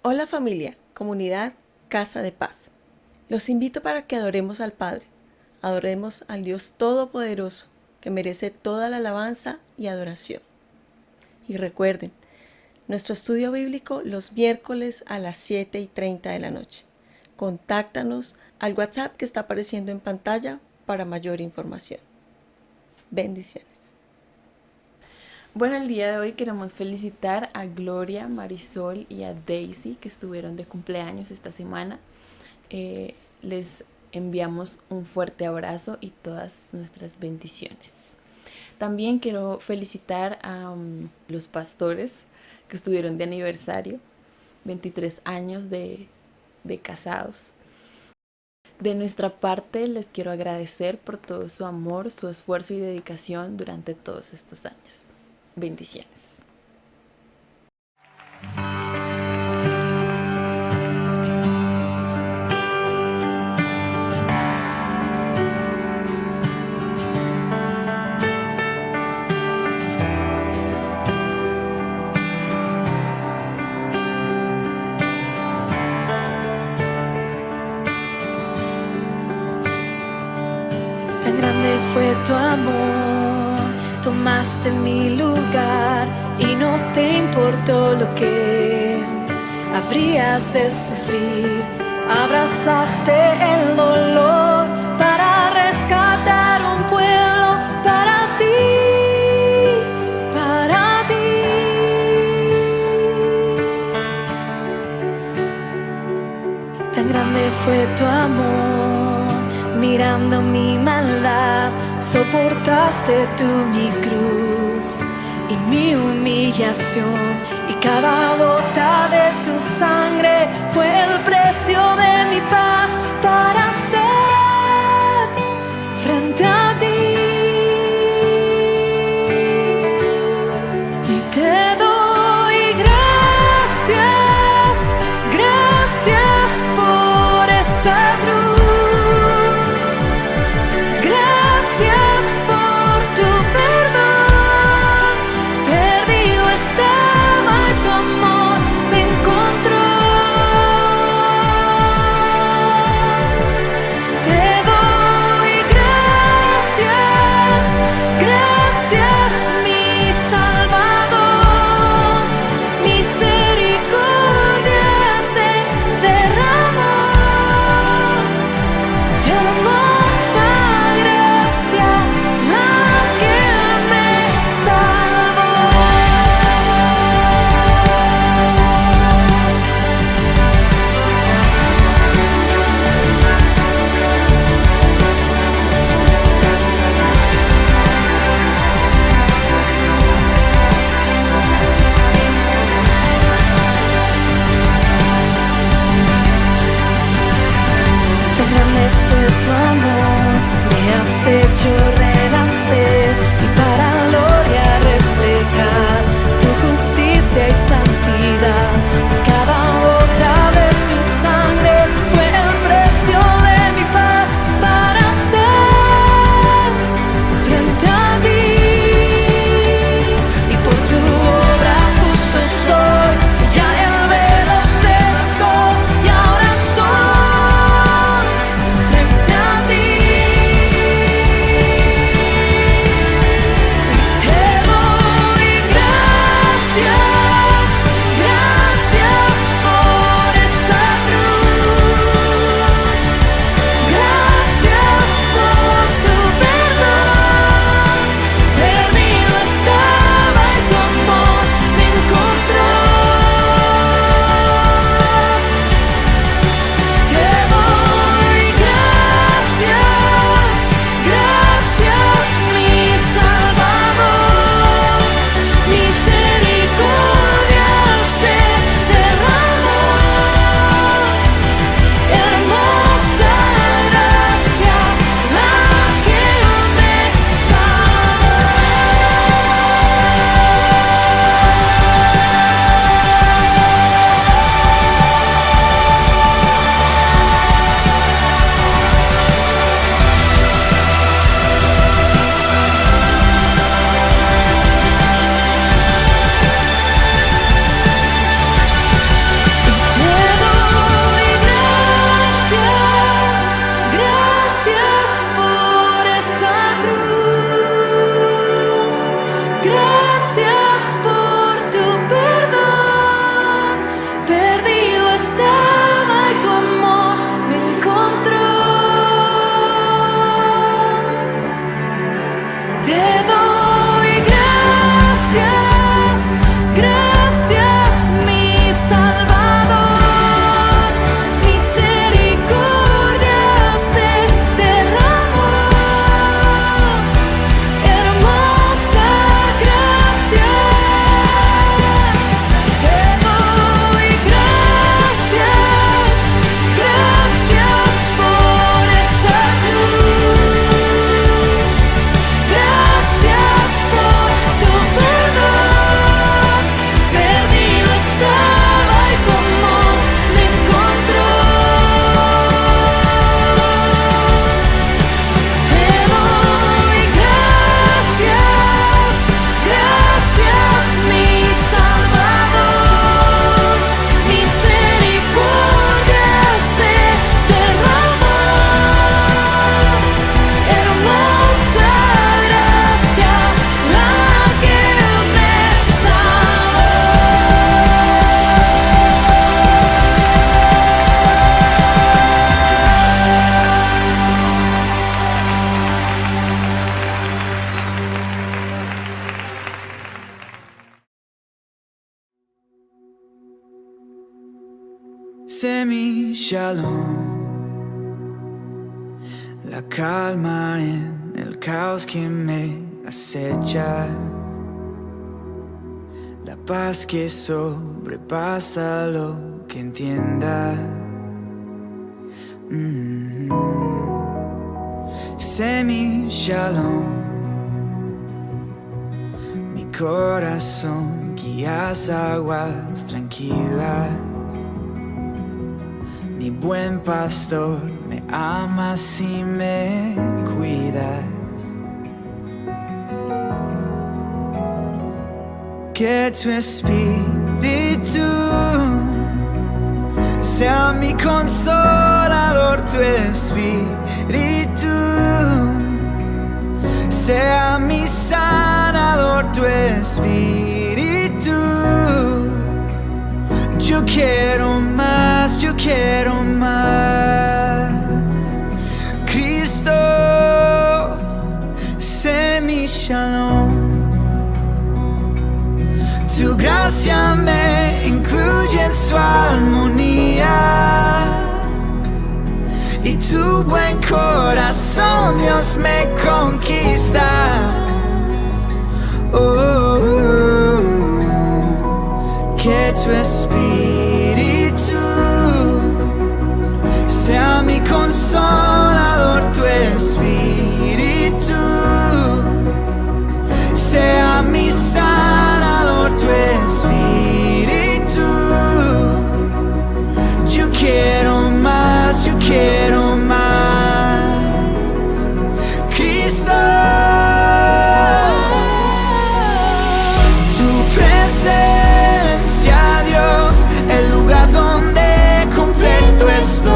Hola familia, comunidad, casa de paz. Los invito para que adoremos al Padre, adoremos al Dios Todopoderoso, que merece toda la alabanza y adoración. Y recuerden, nuestro estudio bíblico los miércoles a las 7:30 de la noche. Contáctanos al WhatsApp que está apareciendo en pantalla para mayor información. Bendiciones. Bueno, el día de hoy queremos felicitar a Gloria, Marisol y a Daisy que estuvieron de cumpleaños esta semana. Les enviamos un fuerte abrazo y todas nuestras bendiciones. También quiero felicitar a los pastores que estuvieron de aniversario, 23 años de casados. De nuestra parte les quiero agradecer por todo su amor, su esfuerzo y dedicación durante todos estos años. Bendiciones. Tan grande fue tu amor, tomaste mi lugar y no te importó lo que habrías de sufrir. Abrazaste el dolor para rescatar un pueblo para ti, para ti. Tan grande fue tu amor, mirando mi maldad, soportaste tú mi cruz y mi humillación, y cada gota de tu sangre fue el precio de mi paz para estar frente a ti. Y te doy gracias, gracias por esa cruz. Gracias por tu perdón. Perdido estaba y tu amor me Sé mi shalom, la calma en el caos que me acecha, la paz que sobrepasa lo que entienda. Sé mi shalom, mi corazón guías aguas tranquilas. Mi buen pastor me amas y me cuidas. Que tu espíritu sea mi consolador, tu espíritu sea mi sanador, tu espíritu. Yo quiero más, yo quiero más. Cristo, sé mi shalom. Tu gracia me incluye en su armonía, y tu buen corazón, Dios, me conquista. Que tu espíritu sea mi consolador, tu espíritu sea mi sanador, tu espíritu. Yo quiero más, yo quiero más. Cristo, tu presencia, Dios, el lugar donde completo estoy.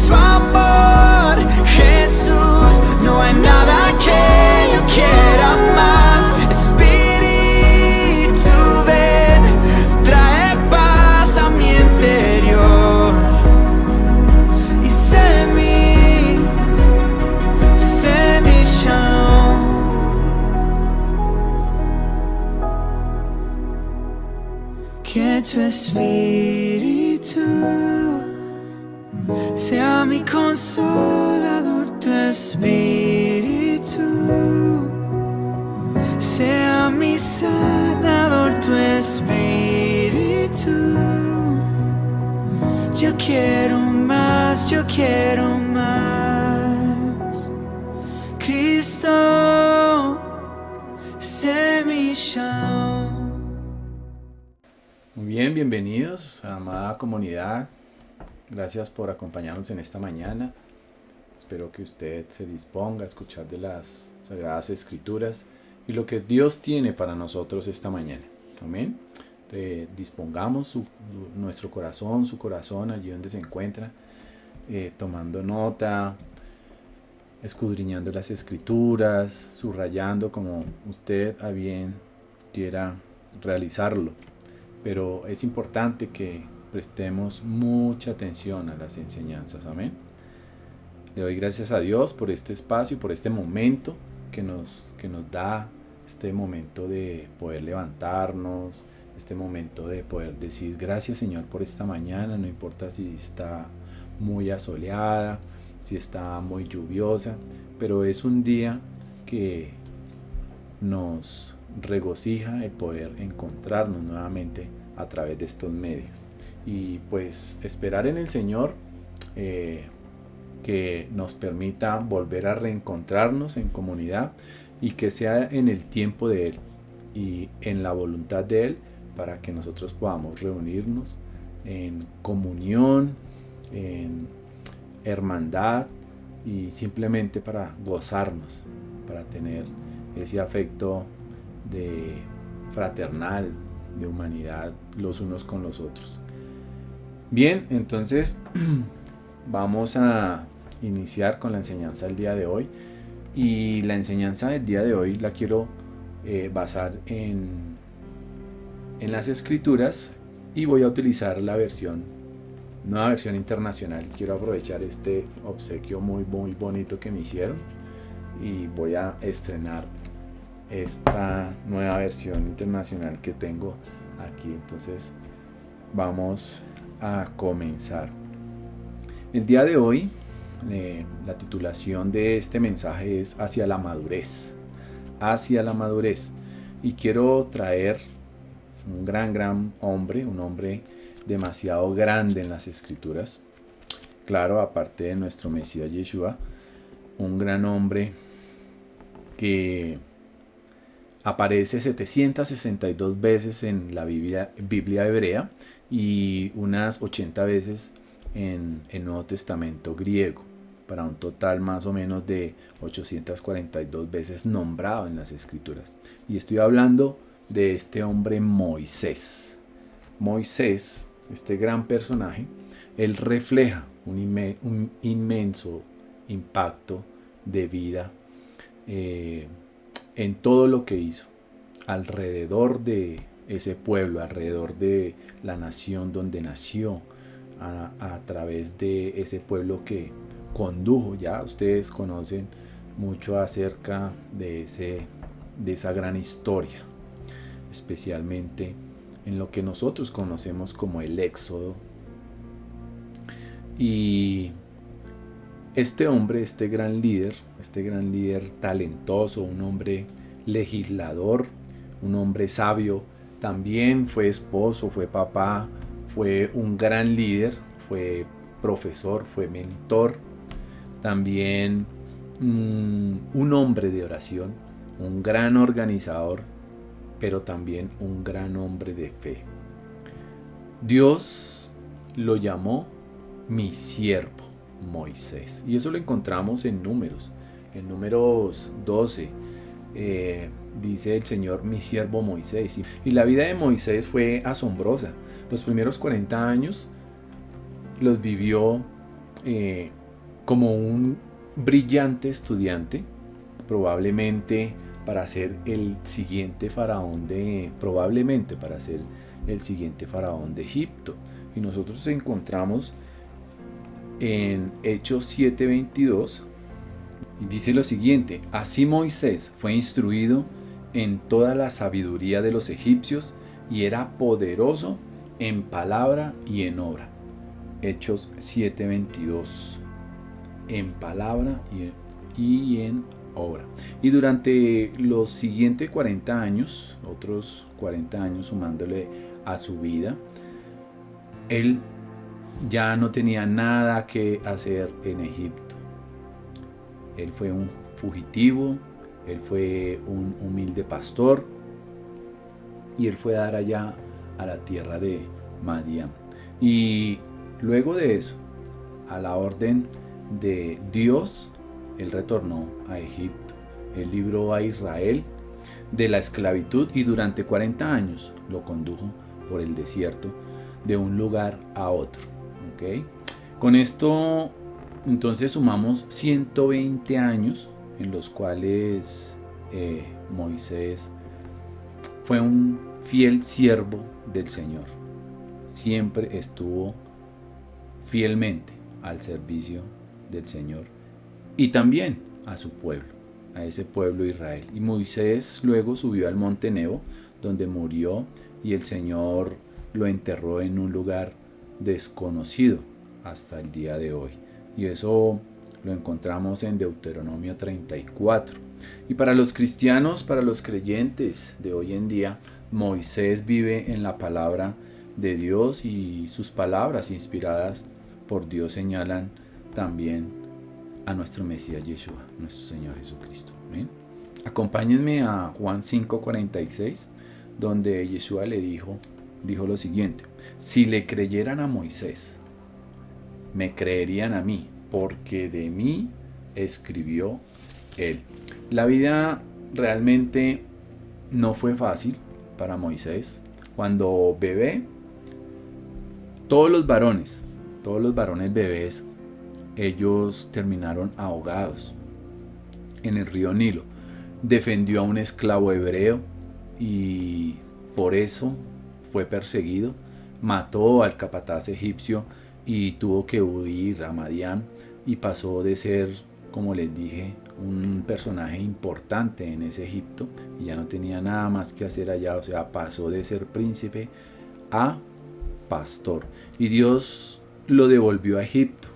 Tu amor, Jesús, no hay nada que yo quiera más. Espíritu, ven, trae paz a mi interior. Y sé mi shalom. Que tu espíritu sea mi consolador, tu espíritu sea mi sanador, tu espíritu. Yo quiero más, yo quiero más. Cristo, sé mi shalom. Muy bien, bienvenidos, amada comunidad. Gracias por acompañarnos en esta mañana. Espero que usted se disponga a escuchar de las Sagradas Escrituras y lo que Dios tiene para nosotros esta mañana. Amén. Dispongamos nuestro corazón, su corazón allí donde se encuentra, tomando nota, escudriñando las Escrituras, subrayando como usted a bien quiera realizarlo. Pero es importante que prestemos mucha atención a las enseñanzas. Amén. Le doy gracias a Dios por este espacio, por este momento que nos da, este momento de poder levantarnos, este momento de poder decir gracias, Señor, por esta mañana. No importa si está muy asoleada, si está muy lluviosa, pero es un día que nos regocija el poder encontrarnos nuevamente a través de estos medios. Y pues esperar en el Señor que nos permita volver a reencontrarnos en comunidad y que sea en el tiempo de Él y en la voluntad de Él, para que nosotros podamos reunirnos en comunión, en hermandad y simplemente para gozarnos, para tener ese afecto de fraternal, de humanidad los unos con los otros. Bien, entonces vamos a iniciar con la enseñanza del día de hoy, y la enseñanza del día de hoy la quiero basar en las Escrituras, y voy a utilizar la nueva versión internacional. Quiero aprovechar este obsequio muy bonito que me hicieron y voy a estrenar esta nueva versión internacional que tengo aquí. Entonces vamos a comenzar. El día de hoy, la titulación de este mensaje es Hacia la madurez. Hacia la madurez. Y quiero traer un gran hombre, un hombre demasiado grande en las escrituras. Claro, aparte de nuestro Mesías Yeshua, un gran hombre que aparece 762 veces en la Biblia hebrea y unas 80 veces en el Nuevo Testamento griego, para un total más o menos de 842 veces nombrado en las escrituras. Y estoy hablando de este hombre Moisés. Moisés, este gran personaje, él refleja un inmenso impacto de vida en todo lo que hizo alrededor de ese pueblo, alrededor de la nación donde nació, a través de ese pueblo que condujo. Ya ustedes conocen mucho acerca de esa gran historia, especialmente en lo que nosotros conocemos como el Éxodo. Y este hombre, este gran líder talentoso, un hombre legislador, un hombre sabio, también fue esposo, fue papá, fue un gran líder, fue profesor, fue mentor, también un hombre de oración, un gran organizador, pero también un gran hombre de fe. Dios lo llamó mi siervo Moisés, y eso lo encontramos en Números 12. Dice el Señor, mi siervo Moisés. Y la vida de Moisés fue asombrosa. Los primeros 40 años los vivió como un brillante estudiante, probablemente para ser el siguiente faraón de Egipto. Y nosotros encontramos en Hechos 7:22, y dice lo siguiente: así Moisés fue instruido en toda la sabiduría de los egipcios y era poderoso en palabra y en obra. Hechos 7:22, en palabra y en obra. Y durante los siguientes 40 años, otros 40 años sumándole a su vida, él ya no tenía nada que hacer en Egipto. Él fue un fugitivo, él fue un humilde pastor, y él fue a dar allá a la tierra de Madián. Y luego de eso, a la orden de Dios, él retornó a Egipto. Él libró a Israel de la esclavitud y durante 40 años lo condujo por el desierto de un lugar a otro. ¿Okay? Con esto entonces sumamos 120 años en los cuales Moisés fue un fiel siervo del Señor. Siempre estuvo fielmente al servicio del Señor y también a su pueblo, a ese pueblo Israel. Y Moisés luego subió al monte Nebo, donde murió, y el Señor lo enterró en un lugar desconocido hasta el día de hoy. Y eso lo encontramos en Deuteronomio 34. Y para los cristianos, para los creyentes de hoy en día, Moisés vive en la palabra de Dios, y sus palabras inspiradas por Dios señalan también a nuestro Mesías Yeshua, nuestro Señor Jesucristo. ¿Ven? Acompáñenme a Juan 5:46, donde Yeshua le dijo lo siguiente: si le creyeran a Moisés, me creerían a mí, porque de mí escribió él. La vida realmente no fue fácil para Moisés. Cuando bebé, todos los varones bebés, ellos terminaron ahogados en el río Nilo. Defendió a un esclavo hebreo y por eso fue perseguido. Mató al capataz egipcio y tuvo que huir a Madián, y pasó de ser, como les dije, un personaje importante en ese Egipto, y ya no tenía nada más que hacer allá. O sea, pasó de ser príncipe a pastor. Y Dios lo devolvió a Egipto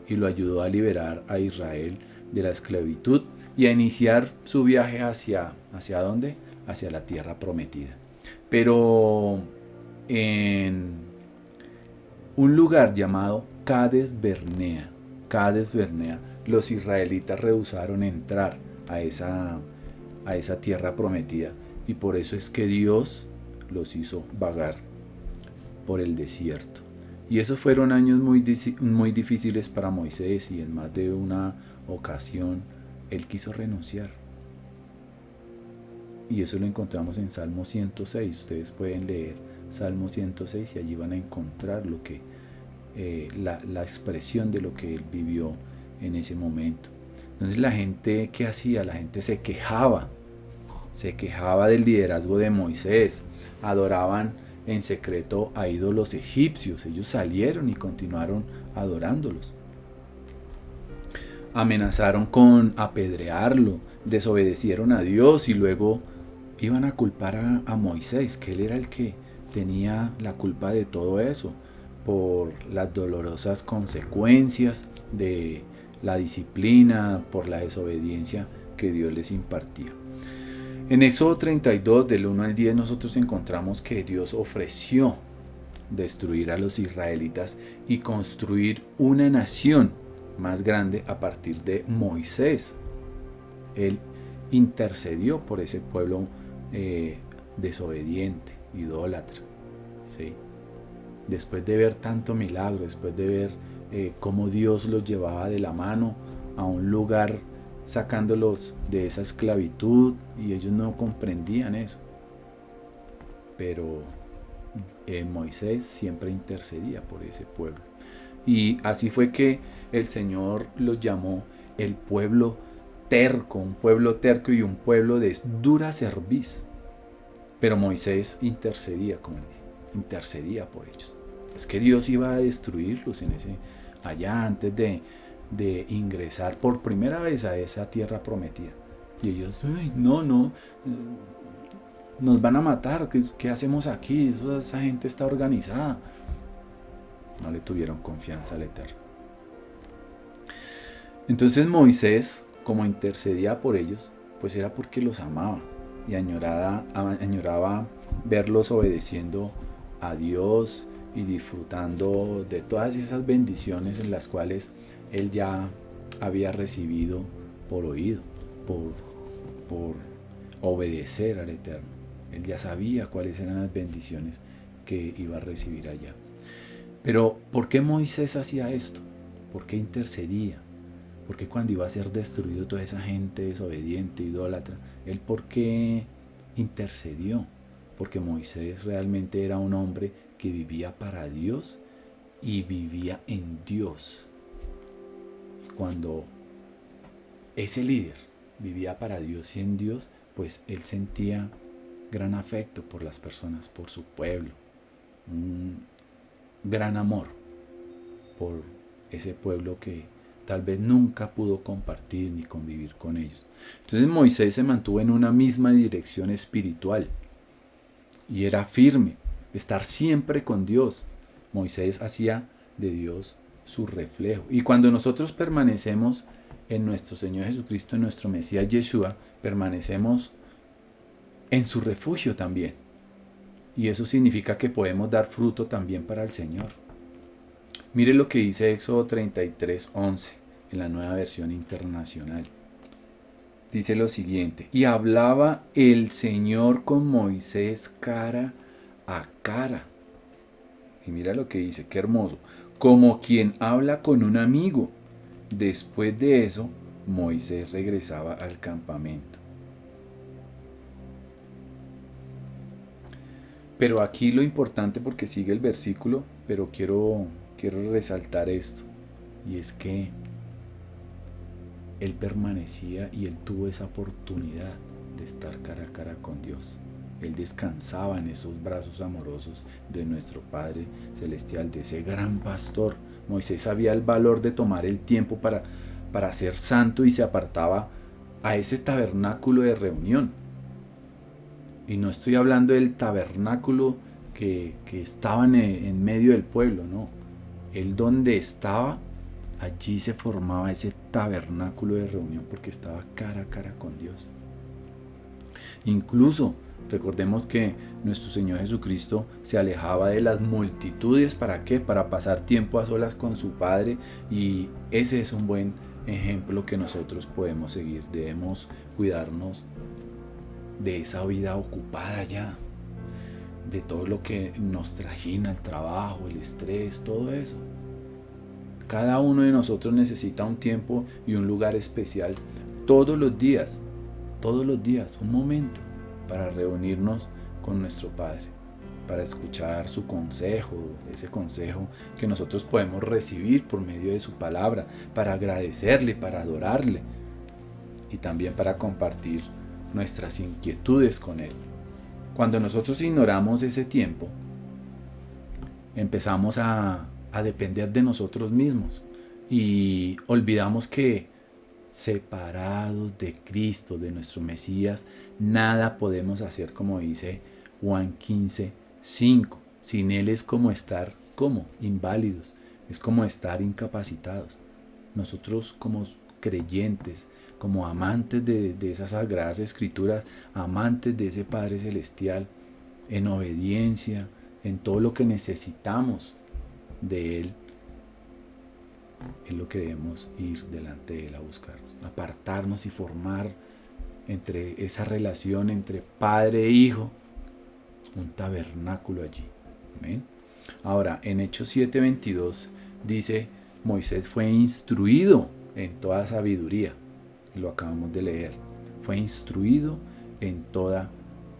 y lo ayudó a liberar a Israel de la esclavitud y a iniciar su viaje ¿hacia dónde? Hacia la tierra prometida. Pero en un lugar llamado Cades Bernea, los israelitas rehusaron entrar a esa tierra prometida, y por eso es que Dios los hizo vagar por el desierto. Y esos fueron años muy difíciles para Moisés, y en más de una ocasión él quiso renunciar. Y eso lo encontramos en Salmo 106. Ustedes pueden leer Salmo 106 y allí van a encontrar lo que la expresión de lo que él vivió en ese momento. Entonces la gente, ¿qué hacía? La gente se quejaba del liderazgo de Moisés. Adoraban en secreto a ídolos egipcios. Ellos salieron y continuaron adorándolos. Amenazaron con apedrearlo, desobedecieron a Dios y luego iban a culpar a Moisés, que él era el que tenía la culpa de todo eso, por las dolorosas consecuencias de la disciplina, por la desobediencia que Dios les impartía. En Éxodo 32, del 1 al 10, nosotros encontramos que Dios ofreció destruir a los israelitas y construir una nación más grande a partir de Moisés. Él intercedió por ese pueblo desobediente, idólatra, ¿sí? Después de ver tanto milagro, después de ver cómo Dios los llevaba de la mano a un lugar, sacándolos de esa esclavitud, y ellos no comprendían eso. Pero Moisés siempre intercedía por ese pueblo. Y así fue que el Señor los llamó el pueblo terco, un pueblo terco y un pueblo de dura cerviz. Pero Moisés intercedía, como dije, intercedía por ellos. Es que Dios iba a destruirlos allá antes de ingresar por primera vez a esa tierra prometida. Y ellos, no, nos van a matar, ¿qué hacemos aquí? Esa gente está organizada. No le tuvieron confianza al Eterno. Entonces Moisés, como intercedía por ellos, pues era porque los amaba y añoraba verlos obedeciendo a Dios y disfrutando de todas esas bendiciones en las cuales él ya había recibido por oído, por obedecer al Eterno. Él ya sabía cuáles eran las bendiciones que iba a recibir allá. Pero ¿por qué Moisés hacía esto? ¿Por qué intercedía? ¿Por qué cuando iba a ser destruido toda esa gente desobediente, idólatra, él por qué intercedió? Porque Moisés realmente era un hombre que vivía para Dios y vivía en Dios. Y cuando ese líder vivía para Dios y en Dios, pues él sentía gran afecto por las personas, por su pueblo, un gran amor por ese pueblo que tal vez nunca pudo compartir ni convivir con ellos. Entonces Moisés se mantuvo en una misma dirección espiritual y era firme, estar siempre con Dios. Moisés hacía de Dios su reflejo. Y cuando nosotros permanecemos en nuestro Señor Jesucristo, en nuestro Mesías Yeshua, permanecemos en su refugio también. Y eso significa que podemos dar fruto también para el Señor. Mire lo que dice Éxodo 33:11 en la Nueva Versión Internacional. Dice lo siguiente: y hablaba el Señor con Moisés cara a cara. Y mira lo que dice, qué hermoso. Como quien habla con un amigo. Después de eso, Moisés regresaba al campamento. Pero aquí lo importante, porque sigue el versículo, pero quiero resaltar esto. Y es que él permanecía y él tuvo esa oportunidad de estar cara a cara con Dios. Él descansaba en esos brazos amorosos de nuestro Padre Celestial, de ese gran pastor. Moisés sabía el valor de tomar el tiempo para ser santo y se apartaba a ese tabernáculo de reunión. Y no estoy hablando del tabernáculo que estaban en medio del pueblo, no. Él donde estaba, allí se formaba ese tabernáculo de reunión porque estaba cara a cara con Dios. Incluso recordemos que nuestro Señor Jesucristo se alejaba de las multitudes. ¿Para qué? Para pasar tiempo a solas con su Padre, y ese es un buen ejemplo que nosotros podemos seguir. Debemos cuidarnos de esa vida ocupada ya, de todo lo que nos trajina, el trabajo, el estrés, todo eso. Cada uno de nosotros necesita un tiempo y un lugar especial todos los días, un momento para reunirnos con nuestro Padre, para escuchar su consejo, ese consejo que nosotros podemos recibir por medio de su palabra, para agradecerle, para adorarle y también para compartir nuestras inquietudes con Él. Cuando nosotros ignoramos ese tiempo, empezamos a depender de nosotros mismos y olvidamos que separados de Cristo, de nuestro Mesías, nada podemos hacer, como dice Juan 15:5. Sin Él es como estar inválidos, es como estar incapacitados. Nosotros como creyentes, como amantes de esas sagradas escrituras, amantes de ese Padre Celestial, en obediencia, en todo lo que necesitamos de Él, es lo que debemos ir delante de Él a buscar, apartarnos y formar entre esa relación entre Padre e Hijo un tabernáculo allí. ¿Amén? Ahora, en Hechos 7:22 dice: Moisés fue instruido en toda sabiduría, y lo acabamos de leer. Fue instruido en toda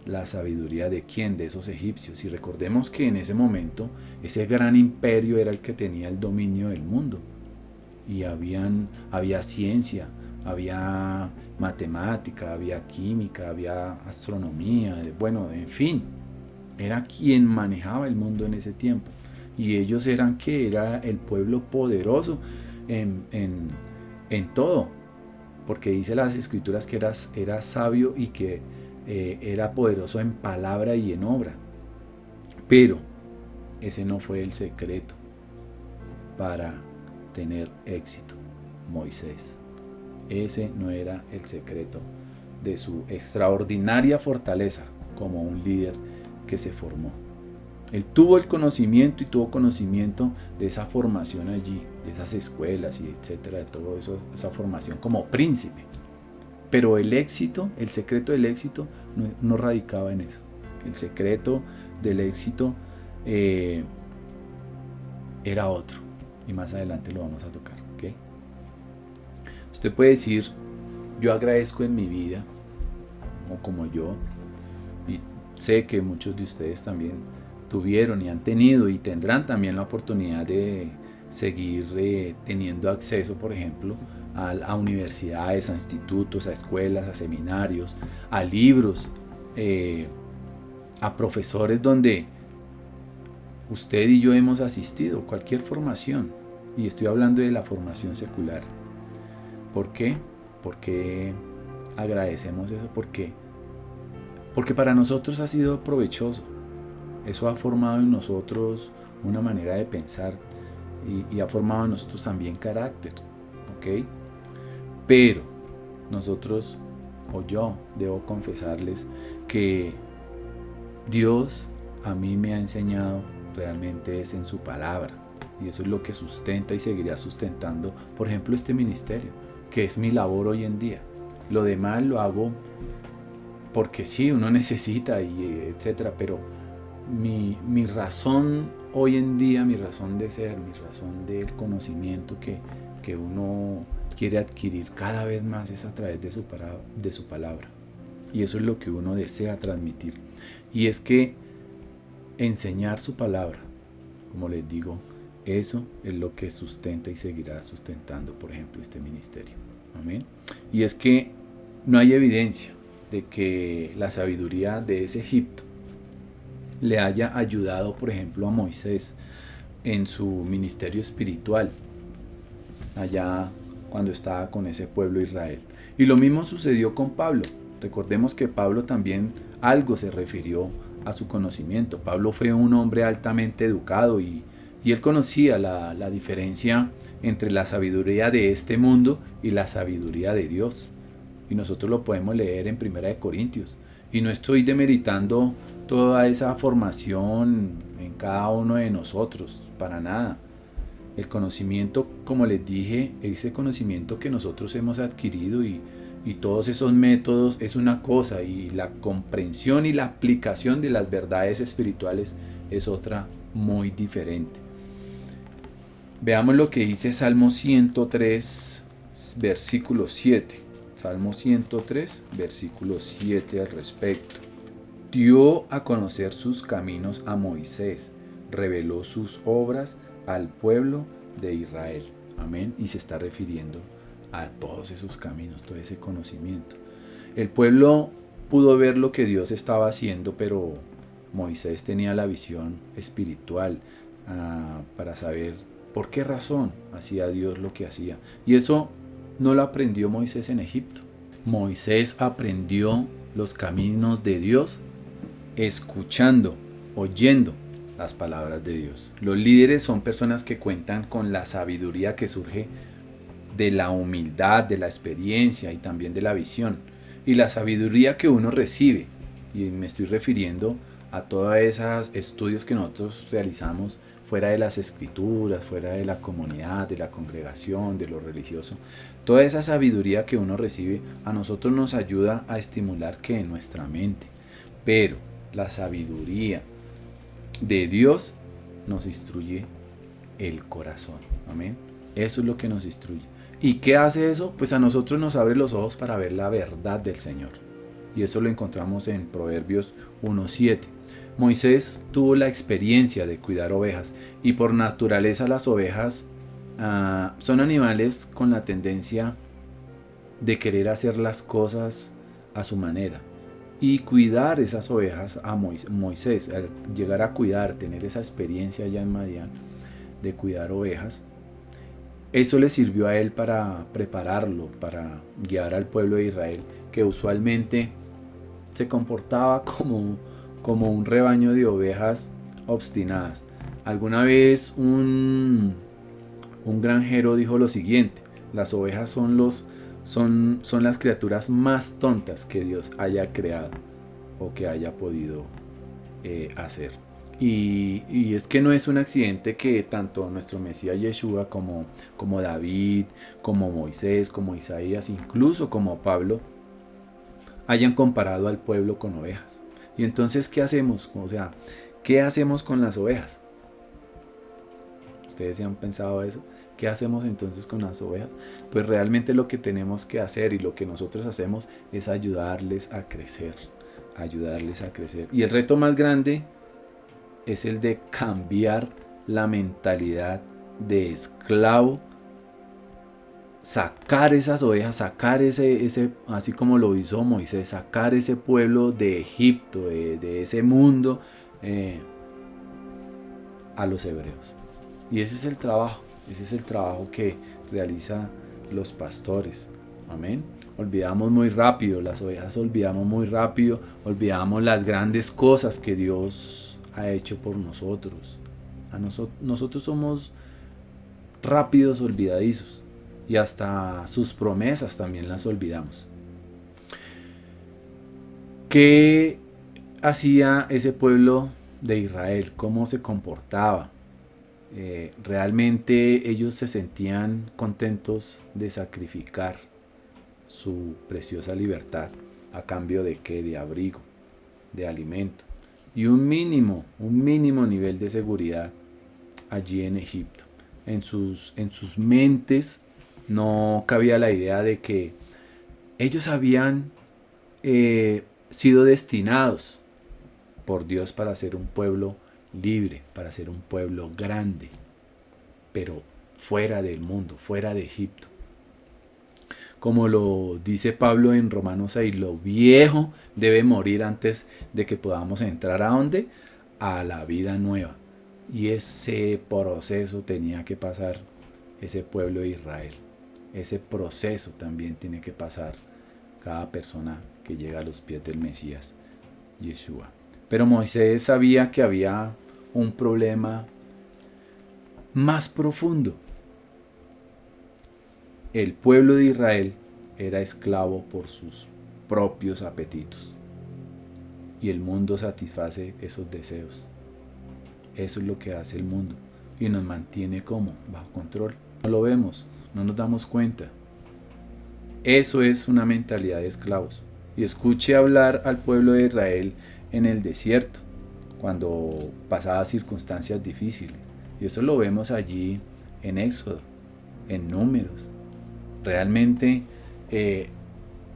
la sabiduría ¿de quién? De esos egipcios. Y recordemos que en ese momento ese gran imperio era el que tenía el dominio del mundo. Y había ciencia, había matemática, había química, había astronomía, en fin, era quien manejaba el mundo en ese tiempo. Y ellos era el pueblo poderoso en todo, porque dice las escrituras que era sabio y que era poderoso en palabra y en obra. Pero ese no fue el secreto para tener éxito. Moisés, ese no era el secreto de su extraordinaria fortaleza como un líder que se formó. Él tuvo el conocimiento y tuvo conocimiento de esa formación allí, de esas escuelas y etcétera, de todo eso, esa formación como príncipe. Pero el éxito, el secreto del éxito no radicaba en eso. El secreto del éxito era otro. Y más adelante lo vamos a tocar. ¿Okay? Usted puede decir: yo agradezco en mi vida, o como yo, y sé que muchos de ustedes también tuvieron y han tenido y tendrán también la oportunidad de seguir teniendo acceso, por ejemplo, a universidades, a institutos, a escuelas, a seminarios, a libros, a profesores donde usted y yo hemos asistido, cualquier formación, y estoy hablando de la formación secular. ¿Por qué? Porque agradecemos eso, porque para nosotros ha sido provechoso. Eso ha formado en nosotros una manera de pensar y ha formado en nosotros también carácter, ¿ok? Pero nosotros, o yo, debo confesarles que Dios a mí me ha enseñado realmente es en su palabra, y eso es lo que sustenta y seguirá sustentando, por ejemplo, este ministerio, que es mi labor hoy en día. Lo demás lo hago porque sí, uno necesita y etcétera, pero mi razón hoy en día, mi razón de ser, mi razón del conocimiento que uno quiere adquirir cada vez más es a través de su palabra, y eso es lo que uno desea transmitir, y es que enseñar su palabra, como les digo, eso es lo que sustenta y seguirá sustentando, por ejemplo, este ministerio. Amén. Y es que no hay evidencia de que la sabiduría de ese Egipto le haya ayudado, por ejemplo, a Moisés en su ministerio espiritual allá cuando estaba con ese pueblo de Israel. Y lo mismo sucedió con Pablo. Recordemos que Pablo también algo se refirió a su conocimiento. Pablo fue un hombre altamente educado y él conocía la diferencia entre la sabiduría de este mundo y la sabiduría de Dios. Y nosotros lo podemos leer en 1 Corintios. Y no estoy demeritando toda esa formación en cada uno de nosotros, para nada. El conocimiento, como les dije, ese conocimiento que nosotros hemos adquirido y todos esos métodos es una cosa, y la comprensión y la aplicación de las verdades espirituales es otra muy diferente. Veamos lo que dice Salmo 103, versículo 7. Salmo 103, versículo 7 al respecto. Dio a conocer sus caminos a Moisés, reveló sus obras al pueblo de Israel. Amén. Y se está refiriendo a todos esos caminos, todo ese conocimiento. El pueblo pudo ver lo que Dios estaba haciendo, pero Moisés tenía la visión espiritual para saber por qué razón hacía Dios lo que hacía. Y eso no lo aprendió Moisés en Egipto. Moisés aprendió los caminos de Dios escuchando, oyendo las palabras de Dios. Los líderes son personas que cuentan con la sabiduría que surge de la humildad, de la experiencia y también de la visión. Y la sabiduría que uno recibe, y me estoy refiriendo a todos esos estudios que nosotros realizamos fuera de las escrituras, fuera de la comunidad, de la congregación, de lo religioso. Toda esa sabiduría que uno recibe a nosotros nos ayuda a estimular que en nuestra mente. Pero la sabiduría de Dios nos instruye el corazón. Amén. Eso es lo que nos instruye. ¿Y qué hace eso? Pues a nosotros nos abre los ojos para ver la verdad del Señor. Y eso lo encontramos en Proverbios 1:7. Moisés tuvo la experiencia de cuidar ovejas, y por naturaleza las ovejas son animales con la tendencia de querer hacer las cosas a su manera. Y cuidar esas ovejas a Moisés, al llegar a cuidar, tener esa experiencia allá en Madián de cuidar ovejas, eso le sirvió a él para prepararlo, para guiar al pueblo de Israel, que usualmente se comportaba como un rebaño de ovejas obstinadas. Alguna vez un granjero dijo lo siguiente: las ovejas son las criaturas más tontas que Dios haya creado o que haya podido hacer. Y es que no es un accidente que tanto nuestro Mesías Yeshua como David, como Moisés, como Isaías, incluso como Pablo, hayan comparado al pueblo con ovejas. Y entonces, ¿qué hacemos? O sea, ¿qué hacemos con las ovejas? ¿Ustedes se han pensado eso? ¿Qué hacemos entonces con las ovejas? Pues realmente lo que tenemos que hacer y lo que nosotros hacemos es ayudarles a crecer. Y el reto más grande es el de cambiar la mentalidad de esclavo, sacar esas ovejas, sacar ese así como lo hizo Moisés, sacar ese pueblo de Egipto, de ese mundo, a los hebreos. Y ese es el trabajo que realizan los pastores. Amén. Olvidamos muy rápido las ovejas, olvidamos las grandes cosas que Dios ha hecho por nosotros. Nosotros somos rápidos olvidadizos, y hasta sus promesas también las olvidamos. ¿Qué hacía ese pueblo de Israel? ¿Cómo se comportaba? Realmente ellos se sentían contentos de sacrificar su preciosa libertad a cambio de ¿qué? De abrigo, de alimento y un mínimo nivel de seguridad allí en Egipto. En sus mentes no cabía la idea de que ellos habían sido destinados por Dios para ser un pueblo libre, para ser un pueblo grande, pero fuera del mundo, fuera de Egipto. Como lo dice Pablo en Romanos 6, lo viejo debe morir antes de que podamos entrar ¿a dónde? A la vida nueva. Y ese proceso tenía que pasar ese pueblo de Israel. Ese proceso también tiene que pasar cada persona que llega a los pies del Mesías Yeshua. Pero Moisés sabía que había un problema más profundo. El pueblo de Israel era esclavo por sus propios apetitos. Y el mundo satisface esos deseos. Eso es lo que hace el mundo. Y nos mantiene como bajo control. No lo vemos, no nos damos cuenta. Eso es una mentalidad de esclavos. Y escuche hablar al pueblo de Israel en el desierto, cuando pasaba circunstancias difíciles. Y eso lo vemos allí en Éxodo, en Números. Realmente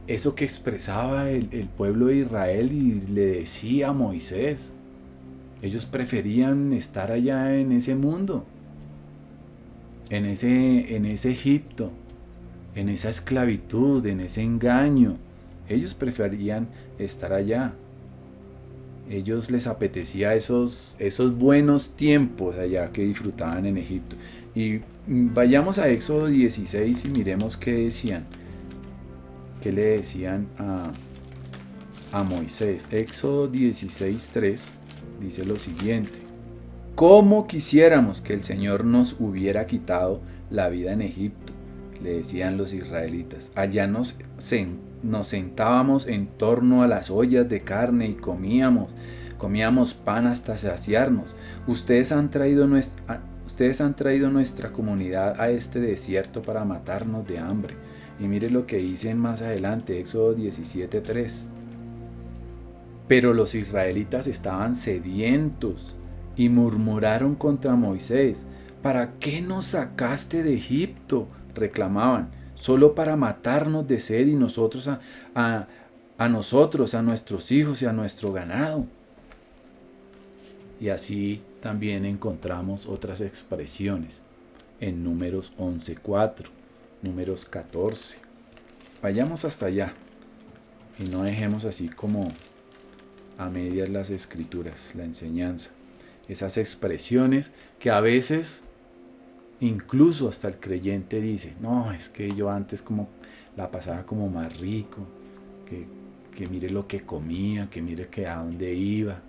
eso que expresaba el pueblo de Israel y le decía a Moisés, ellos preferían estar allá en ese mundo, en ese Egipto, en esa esclavitud, en ese engaño. Ellos preferían estar allá. Ellos les apetecía esos buenos tiempos allá que disfrutaban en Egipto. Y vayamos a Éxodo 16 y miremos qué decían. ¿Qué le decían a Moisés? Éxodo 16:3 dice lo siguiente: ¿cómo quisiéramos que el Señor nos hubiera quitado la vida en Egipto? Le decían los israelitas. Allá nos sentábamos en torno a las ollas de carne y comíamos pan hasta saciarnos. Ustedes han traído nuestra comunidad a este desierto para matarnos de hambre. Y mire lo que dicen más adelante, Éxodo 17:3. Pero los israelitas estaban sedientos y murmuraron contra Moisés. ¿Para qué nos sacaste de Egipto?, reclamaban. Solo para matarnos de sed y nosotros a nuestros hijos y a nuestro ganado. Y así también encontramos otras expresiones en Números 11:4, Números 14. Vayamos hasta allá y no dejemos así como a medias las escrituras, la enseñanza. Esas expresiones que a veces incluso hasta el creyente dice, no, es que yo antes como la pasaba como más rico, que mire lo que comía, que mire que a dónde iba,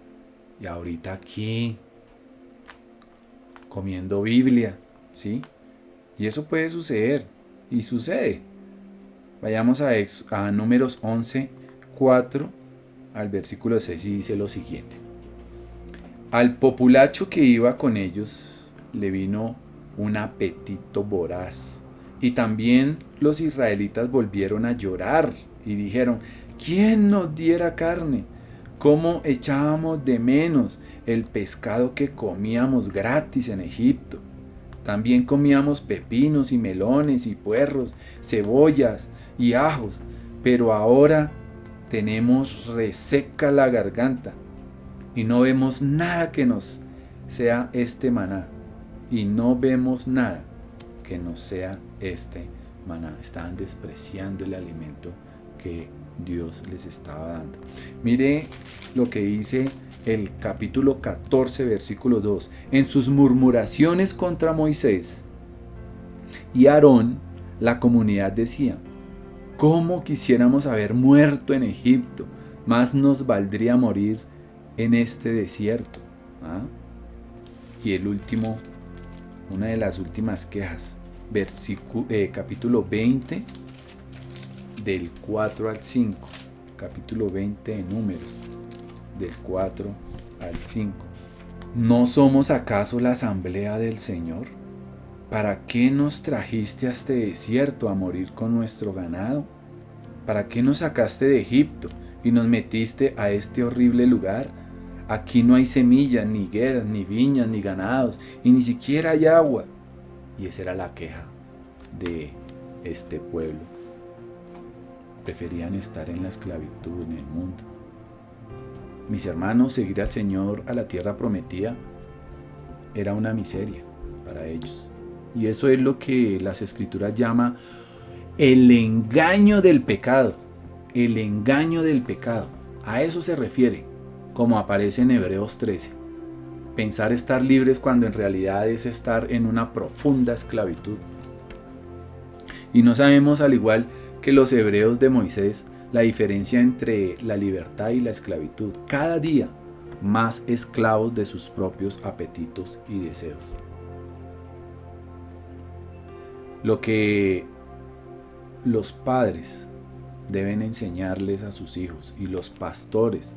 y ahorita aquí comiendo Biblia, ¿sí? Y eso puede suceder, y sucede. Vayamos a Números 11:4 al versículo 6 y dice lo siguiente: al populacho que iba con ellos le vino un apetito voraz, y también los israelitas volvieron a llorar y dijeron, ¿quién nos diera carne? ¿Cómo echábamos de menos el pescado que comíamos gratis en Egipto? También comíamos pepinos y melones y puerros, cebollas y ajos, pero ahora tenemos reseca la garganta y no vemos nada que nos sea este maná. Y no vemos nada que nos sea este maná. Estaban despreciando el alimento que Dios les estaba dando. Mire lo que dice el capítulo 14, versículo 2. En sus murmuraciones contra Moisés y Aarón, la comunidad decía, ¿cómo quisiéramos haber muerto en Egipto? Más nos valdría morir en este desierto. Y el último, una de las últimas quejas, capítulo 20, del 4 al 5. Capítulo 20 de Números, del 4 al 5. ¿No somos acaso la asamblea del Señor? ¿Para qué nos trajiste a este desierto a morir con nuestro ganado? ¿Para qué nos sacaste de Egipto y nos metiste a este horrible lugar? Aquí no hay semillas, ni higueras, ni viñas, ni ganados, y ni siquiera hay agua. Y esa era la queja de este pueblo. Preferían estar en la esclavitud en el mundo. Mis hermanos, seguir al Señor a la tierra prometida era una miseria para ellos. Y eso es lo que las Escrituras llama el engaño del pecado. El engaño del pecado. A eso se refiere, como aparece en Hebreos 13. Pensar estar libres cuando en realidad es estar en una profunda esclavitud. Y no sabemos, al igual que los hebreos de Moisés, la diferencia entre la libertad y la esclavitud. Cada día más esclavos de sus propios apetitos y deseos. Lo que los padres deben enseñarles a sus hijos y los pastores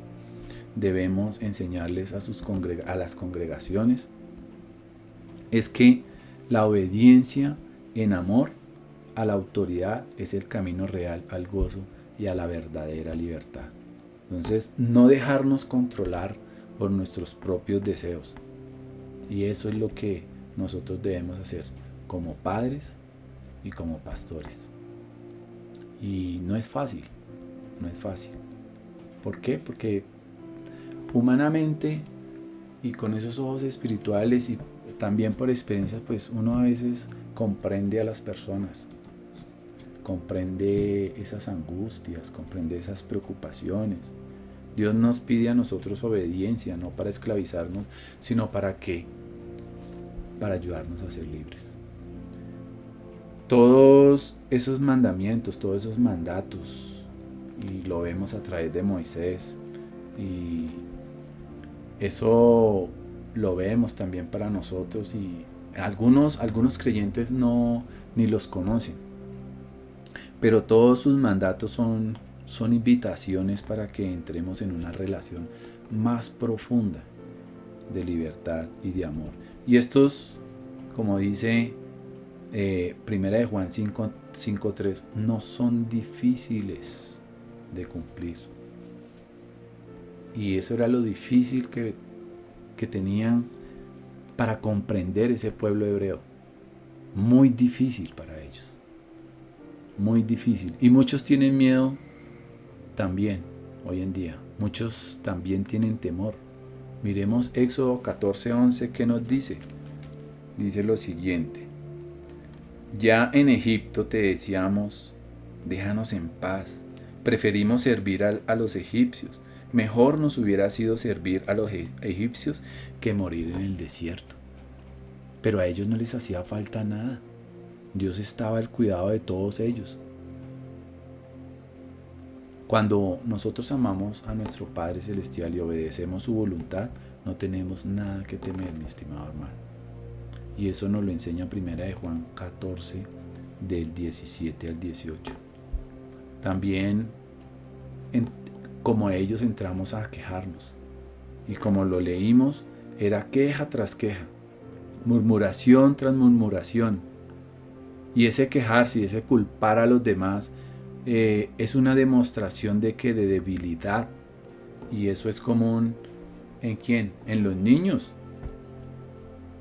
debemos enseñarles a las congregaciones es que la obediencia en amor a la autoridad es el camino real al gozo y a la verdadera libertad. Entonces, no dejarnos controlar por nuestros propios deseos. Y eso es lo que nosotros debemos hacer como padres y como pastores. Y no es fácil, no es fácil. ¿Por qué? Porque humanamente y con esos ojos espirituales y también por experiencias, pues uno a veces comprende a las personas, comprende esas angustias, comprende esas preocupaciones. Dios nos pide a nosotros obediencia, no para esclavizarnos, sino para ¿qué? Para ayudarnos a ser libres. Todos esos mandamientos, todos esos mandatos, y lo vemos a través de Moisés, y eso lo vemos también para nosotros, y algunos creyentes ni los conocen, pero todos sus mandatos son invitaciones para que entremos en una relación más profunda de libertad y de amor. Y estos, como dice Primera de Juan 5:3, no son difíciles de cumplir. Y eso era lo difícil que tenían para comprender ese pueblo hebreo. Muy difícil para ellos. Muy difícil. Y muchos tienen miedo también hoy en día. Muchos también tienen temor. Miremos Éxodo 14:11, ¿qué nos dice? Dice lo siguiente: ya en Egipto te decíamos, déjanos en paz. Preferimos servir a los egipcios. Mejor nos hubiera sido servir a los egipcios que morir en el desierto. Pero a ellos no les hacía falta nada. Dios estaba al cuidado de todos ellos. Cuando nosotros amamos a nuestro Padre Celestial y obedecemos su voluntad, no tenemos nada que temer, mi estimado hermano. Y eso nos lo enseña Primera de Juan 14, del 17 al 18. También, como ellos, entramos a quejarnos. Y como lo leímos, era queja tras queja, murmuración tras murmuración. Y ese quejarse y ese culpar a los demás es una demostración de debilidad. Y eso es común ¿en quién? En los niños,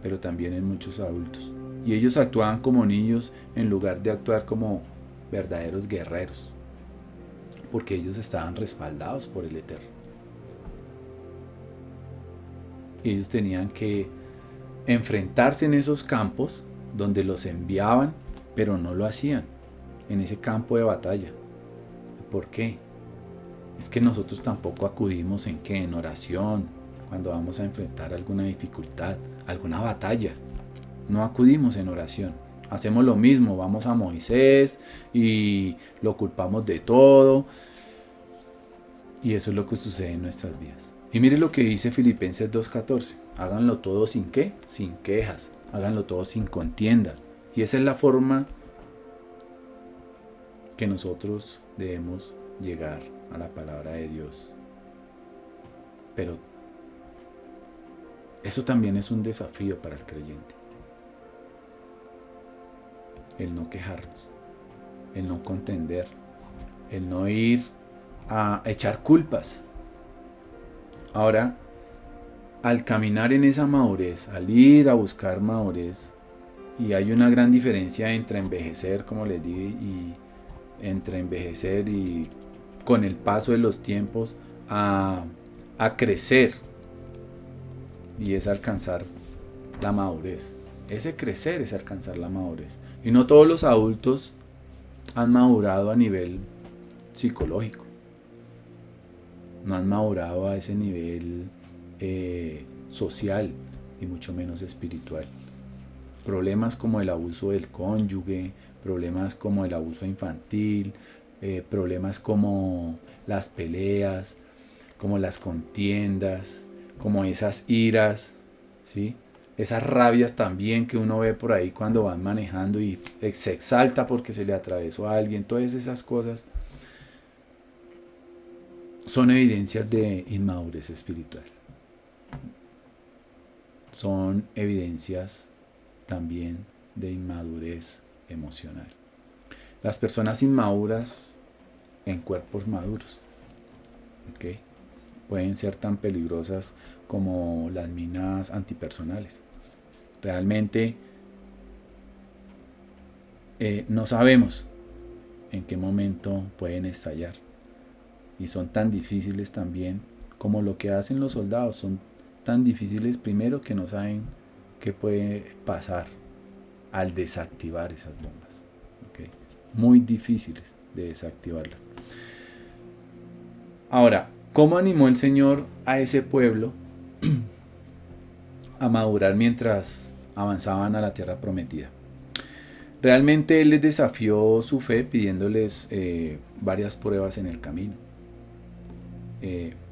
pero también en muchos adultos. Y ellos actuaban como niños en lugar de actuar como verdaderos guerreros, porque ellos estaban respaldados por el Eterno. Ellos tenían que enfrentarse en esos campos donde los enviaban, pero no lo hacían, en ese campo de batalla. ¿Por qué? Es que nosotros tampoco acudimos en oración, cuando vamos a enfrentar alguna dificultad, alguna batalla. No acudimos en oración. Hacemos lo mismo, vamos a Moisés y lo culpamos de todo. Y eso es lo que sucede en nuestras vidas. Y mire lo que dice Filipenses 2:14. Háganlo todo sin ¿qué? Sin quejas. Háganlo todo sin contienda. Y esa es la forma que nosotros debemos llegar a la palabra de Dios. Pero eso también es un desafío para el creyente. El no quejarnos, el no contender, el no ir a echar culpas. Ahora, al caminar en esa madurez, al ir a buscar madurez, y hay una gran diferencia entre envejecer, como les dije, y entre envejecer y con el paso de los tiempos a crecer, y es alcanzar la madurez. Ese crecer es alcanzar la madurez. Y no todos los adultos han madurado a nivel psicológico. No han madurado a ese nivel social y mucho menos espiritual. Problemas como el abuso del cónyuge, problemas como el abuso infantil, problemas como las peleas, como las contiendas, como esas iras, ¿sí? Esas rabias también que uno ve por ahí cuando van manejando y se exalta porque se le atravesó a alguien. Todas esas cosas son evidencias de inmadurez espiritual. Son evidencias también de inmadurez emocional. Las personas inmaduras en cuerpos maduros, ¿ok?, pueden ser tan peligrosas como las minas antipersonales. Realmente no sabemos en qué momento pueden estallar. Y son tan difíciles también como lo que hacen los soldados. Son tan difíciles primero que no saben qué puede pasar al desactivar esas bombas. ¿Okay? Muy difíciles de desactivarlas. Ahora, ¿cómo animó el Señor a ese pueblo a madurar mientras avanzaban a la tierra prometida? Realmente Él les desafió su fe pidiéndoles varias pruebas en el camino.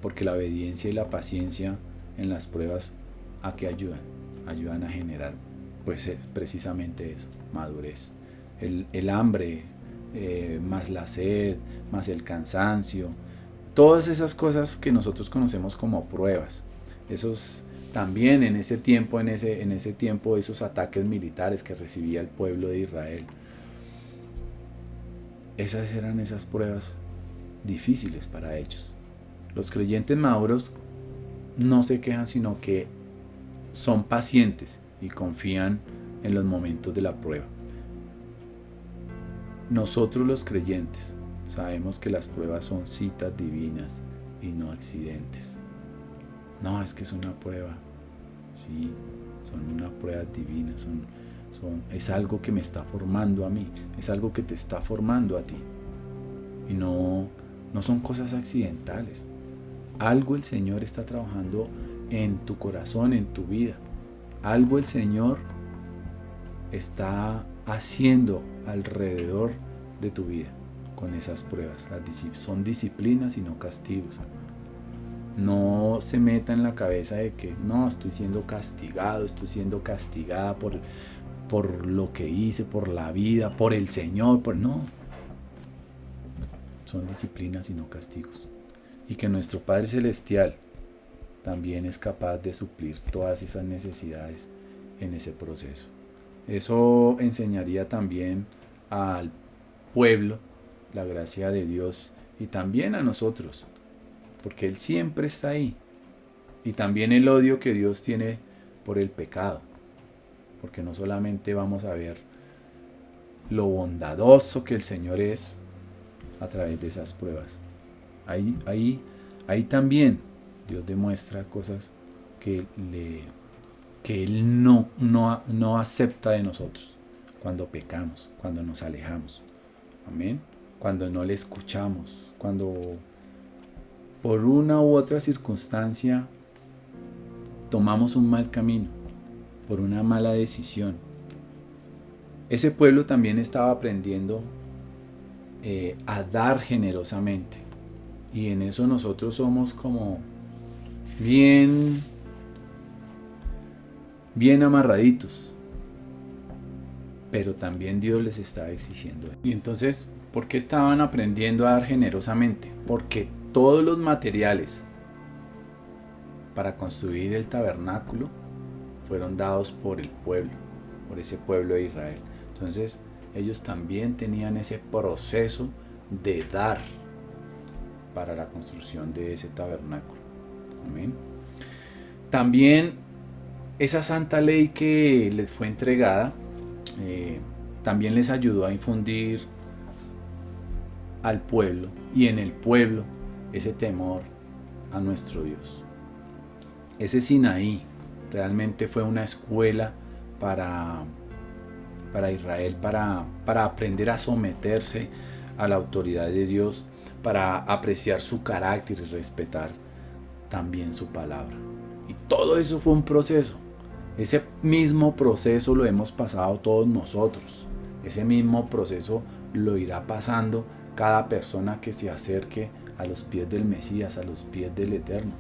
Porque la obediencia y la paciencia en las pruebas, ¿a qué ayudan? Ayudan a generar pues precisamente eso, madurez. El hambre, más la sed, más el cansancio, todas esas cosas que nosotros conocemos como pruebas. Esos también en ese tiempo, esos ataques militares que recibía el pueblo de Israel. Esas eran esas pruebas difíciles para ellos. Los creyentes maduros no se quejan, sino que son pacientes y confían en los momentos de la prueba. Nosotros los creyentes sabemos que las pruebas son citas divinas y no accidentes. No, es que es una prueba. Sí, son una prueba divina, es algo que me está formando a mí, es algo que te está formando a ti. Y no son cosas accidentales. Algo el Señor está trabajando en tu corazón, en tu vida. Algo el Señor está haciendo alrededor de tu vida con esas pruebas. Son disciplinas y no castigos. No se meta en la cabeza de que no, estoy siendo castigado, estoy siendo castigada por lo que hice, por la vida, por el Señor. No. Son disciplinas y no castigos. Y que nuestro Padre Celestial también es capaz de suplir todas esas necesidades en ese proceso. Eso enseñaría también al pueblo la gracia de Dios y también a nosotros, porque Él siempre está ahí. Y también el odio que Dios tiene por el pecado, porque no solamente vamos a ver lo bondadoso que el Señor es a través de esas pruebas. Ahí también Dios demuestra cosas que Él no acepta de nosotros cuando pecamos, cuando nos alejamos. Amén. Cuando no le escuchamos, cuando por una u otra circunstancia tomamos un mal camino, por una mala decisión. Ese pueblo también estaba aprendiendo a dar generosamente. Y en eso nosotros somos como bien amarraditos. Pero también Dios les estaba exigiendo. Y entonces, ¿por qué estaban aprendiendo a dar generosamente? Porque todos los materiales para construir el tabernáculo fueron dados por el pueblo, por ese pueblo de Israel. Entonces, ellos también tenían ese proceso de dar para la construcción de ese tabernáculo. Amén. También esa santa ley que les fue entregada también les ayudó a infundir al pueblo y en el pueblo ese temor a nuestro Dios. Ese Sinaí realmente fue una escuela para Israel, para aprender a someterse a la autoridad de Dios, para apreciar su carácter y respetar también su palabra. Y todo eso fue un proceso. Ese mismo proceso lo hemos pasado todos nosotros. Ese mismo proceso lo irá pasando cada persona que se acerque a los pies del Mesías, a los pies del Eterno.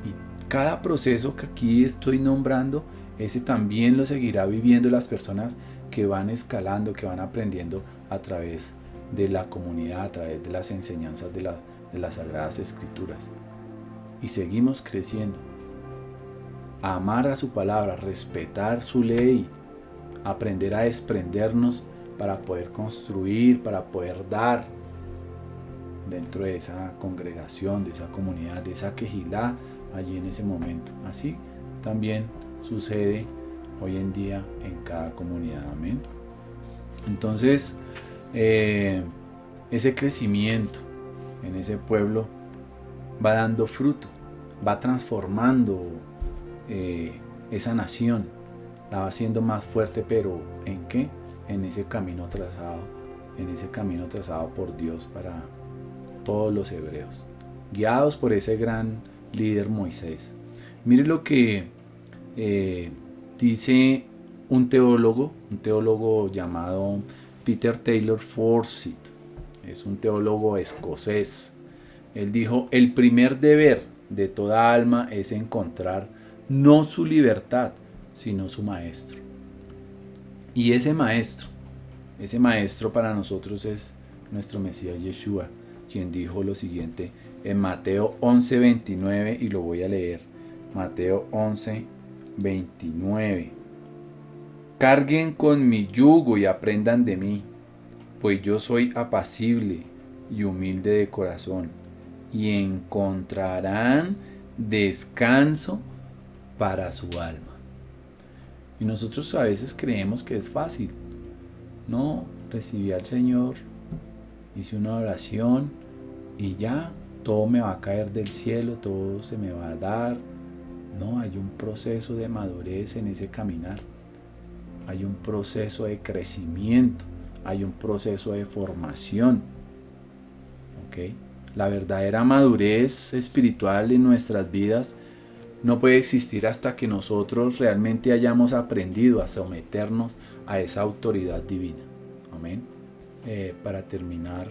Y cada proceso que aquí estoy nombrando, ese también lo seguirá viviendo las personas que van escalando, que van aprendiendo a través de la comunidad, a través de las enseñanzas de las Sagradas Escrituras. Y seguimos creciendo. Amar a su palabra, respetar su ley, aprender a desprendernos para poder construir, para poder dar dentro de esa congregación, de esa comunidad, de esa quejilá allí en ese momento. Así también sucede hoy en día en cada comunidad. Amén. Entonces, ese crecimiento en ese pueblo va dando fruto, va transformando esa nación, la va haciendo más fuerte, pero ¿en qué? En ese camino trazado por Dios para todos los hebreos, guiados por ese gran líder Moisés. Mire lo que dice un teólogo llamado Peter Taylor Forsyth, es un teólogo escocés. Él dijo: el primer deber de toda alma es encontrar no su libertad, sino su maestro. Y ese maestro para nosotros es nuestro Mesías Yeshua, quien dijo lo siguiente en Mateo 11:29, y lo voy a leer. Mateo 11:29. Carguen con mi yugo y aprendan de mí, pues yo soy apacible y humilde de corazón, y encontrarán descanso para su alma. Y nosotros a veces creemos que es fácil. No, recibí al Señor, hice una oración y ya todo me va a caer del cielo, todo se me va a dar. No, hay un proceso de madurez en ese caminar. Hay un proceso de crecimiento, hay un proceso de formación. ¿Ok? La verdadera madurez espiritual en nuestras vidas no puede existir hasta que nosotros realmente hayamos aprendido a someternos a esa autoridad divina. Amén. Para terminar,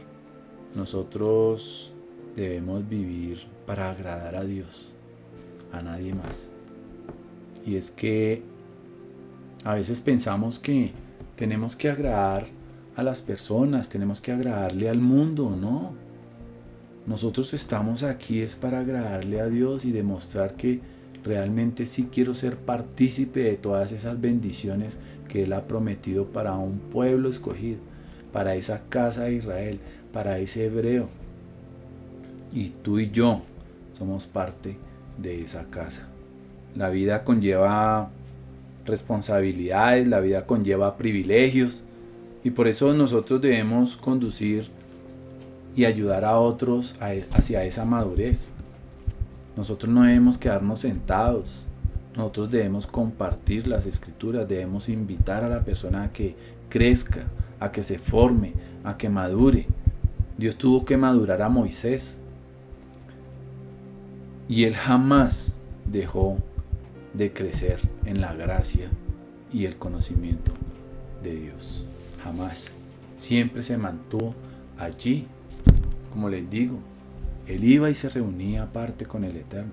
nosotros debemos vivir para agradar a Dios, a nadie más. Y es que a veces pensamos que tenemos que agradar a las personas, tenemos que agradarle al mundo, ¿no? Nosotros estamos aquí es para agradarle a Dios y demostrar que realmente sí quiero ser partícipe de todas esas bendiciones que Él ha prometido para un pueblo escogido, para esa casa de Israel, para ese hebreo. Y tú y yo somos parte de esa casa. La vida conlleva responsabilidades, la vida conlleva privilegios, y por eso nosotros debemos conducir y ayudar a otros hacia esa madurez. Nosotros no debemos quedarnos sentados. Nosotros debemos compartir las escrituras, debemos invitar a la persona a que crezca, a que se forme, a que madure. Dios tuvo que madurar a Moisés y él jamás dejó de crecer en la gracia y el conocimiento de Dios. Jamás. Siempre se mantuvo allí. Como les digo, él iba y se reunía aparte con el Eterno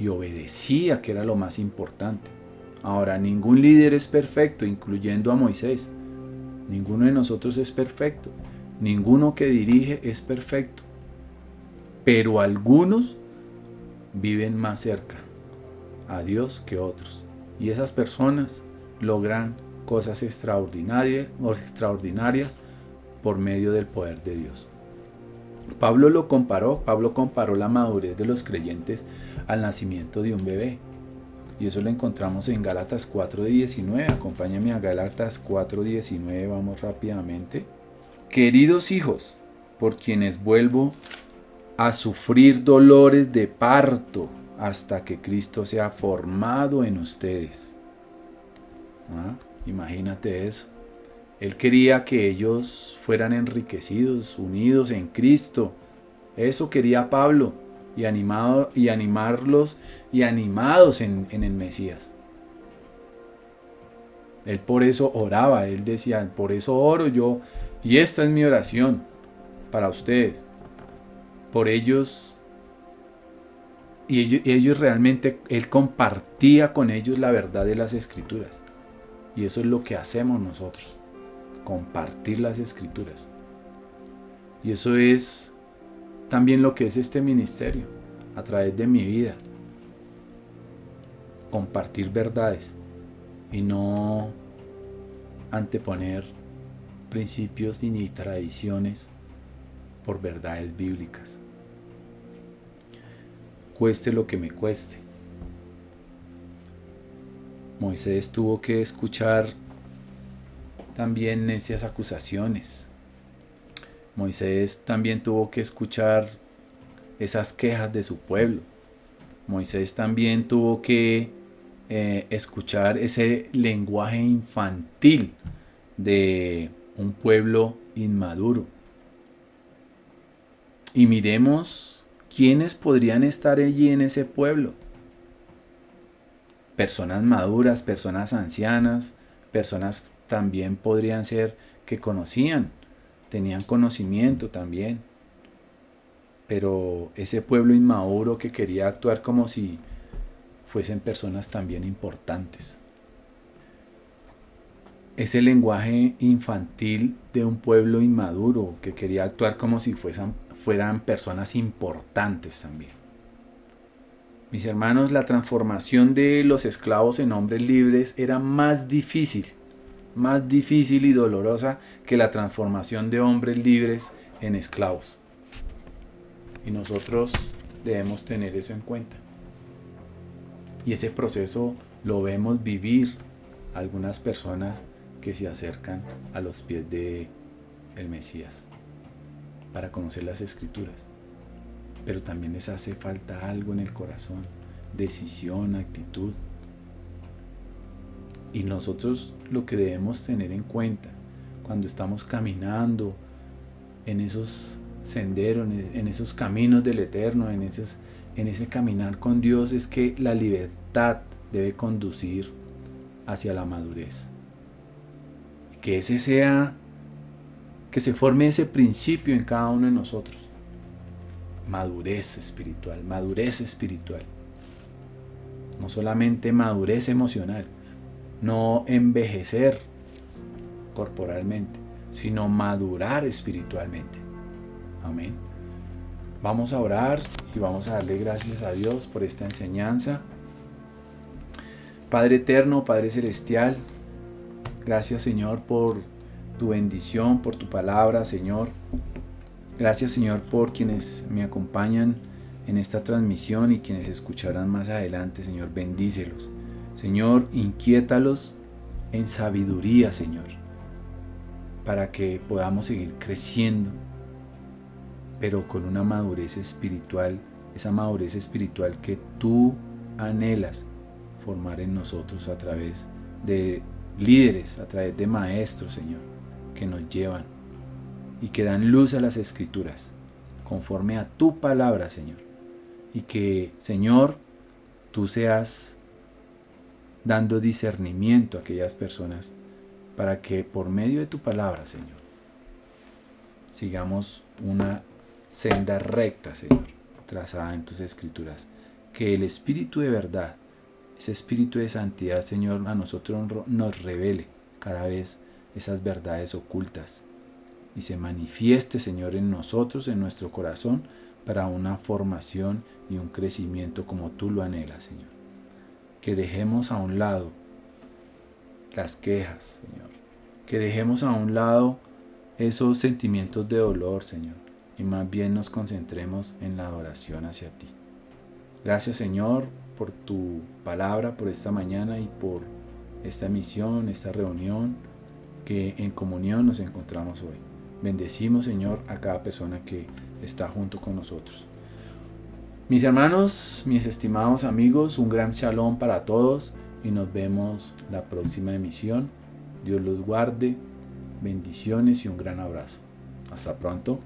y obedecía, que era lo más importante. Ahora, ningún líder es perfecto, incluyendo a Moisés. Ninguno de nosotros es perfecto. Ninguno que dirige es perfecto. Pero algunos viven más cerca a Dios que otros. Y esas personas logran cosas extraordinarias por medio del poder de Dios. Pablo comparó la madurez de los creyentes al nacimiento de un bebé. Y eso lo encontramos en Gálatas 4:19. Acompáñame a Gálatas 4:19, vamos rápidamente. Queridos hijos, por quienes vuelvo a sufrir dolores de parto hasta que Cristo sea formado en ustedes. Imagínate eso. Él quería que ellos fueran enriquecidos, unidos en Cristo. Eso quería Pablo, y animados en el Mesías. Él por eso oraba, él decía, por eso oro yo, y esta es mi oración para ustedes. Por ellos ellos realmente, Él compartía con ellos la verdad de las Escrituras. Y eso es lo que hacemos nosotros, compartir las Escrituras. Y eso es también lo que es este ministerio, a través de mi vida. Compartir verdades y no anteponer principios ni tradiciones por verdades bíblicas. Cueste lo que me cueste. Moisés tuvo que escuchar también necias acusaciones. Moisés también tuvo que escuchar esas quejas de su pueblo. Moisés también tuvo que escuchar ese lenguaje infantil de un pueblo inmaduro. Y miremos quiénes podrían estar allí en ese pueblo. Personas maduras, personas ancianas, personas también podrían ser que conocían, tenían conocimiento también. Pero ese pueblo inmaduro que quería actuar como si fuesen personas también importantes. Ese lenguaje infantil de un pueblo inmaduro que quería actuar como si fueran personas importantes también. Mis hermanos, la transformación de los esclavos en hombres libres era más difícil y dolorosa que la transformación de hombres libres en esclavos. Y nosotros debemos tener eso en cuenta. Y ese proceso lo vemos vivir algunas personas que se acercan a los pies de el Mesías para conocer las Escrituras. Pero también les hace falta algo en el corazón, decisión, actitud. Y nosotros lo que debemos tener en cuenta cuando estamos caminando en esos senderos, en esos caminos del Eterno, en ese caminar con Dios, es que la libertad debe conducir hacia la madurez. Que que se forme ese principio en cada uno de nosotros. Madurez espiritual. No solamente madurez emocional, no envejecer corporalmente, sino madurar espiritualmente. Amén. Vamos a orar y vamos a darle gracias a Dios por esta enseñanza. Padre eterno, Padre celestial, gracias Señor por tu bendición, por tu palabra, Señor. Gracias Señor por quienes me acompañan en esta transmisión y quienes escucharán más adelante, Señor. Bendícelos. Señor, inquiétalos en sabiduría, Señor, para que podamos seguir creciendo, pero con una madurez espiritual, esa madurez espiritual que tú anhelas formar en nosotros a través de líderes, a través de maestros, Señor, que nos llevan y que dan luz a las Escrituras, conforme a tu palabra, Señor. Y que, Señor, tú seas dando discernimiento a aquellas personas para que por medio de tu palabra, Señor, sigamos una senda recta, Señor, trazada en tus Escrituras. Que el Espíritu de verdad, ese Espíritu de santidad, Señor, a nosotros nos revele cada vez esas verdades ocultas y se manifieste, Señor, en nosotros, en nuestro corazón, para una formación y un crecimiento como tú lo anhelas, Señor. Que dejemos a un lado las quejas, Señor. Que dejemos a un lado esos sentimientos de dolor, Señor, y más bien nos concentremos en la adoración hacia ti. Gracias, Señor, por tu palabra, por esta mañana y por esta emisión, esta reunión que en comunión nos encontramos hoy. Bendecimos, Señor, a cada persona que está junto con nosotros. Mis hermanos, mis estimados amigos, un gran shalom para todos y nos vemos la próxima emisión. Dios los guarde, bendiciones y un gran abrazo. Hasta pronto.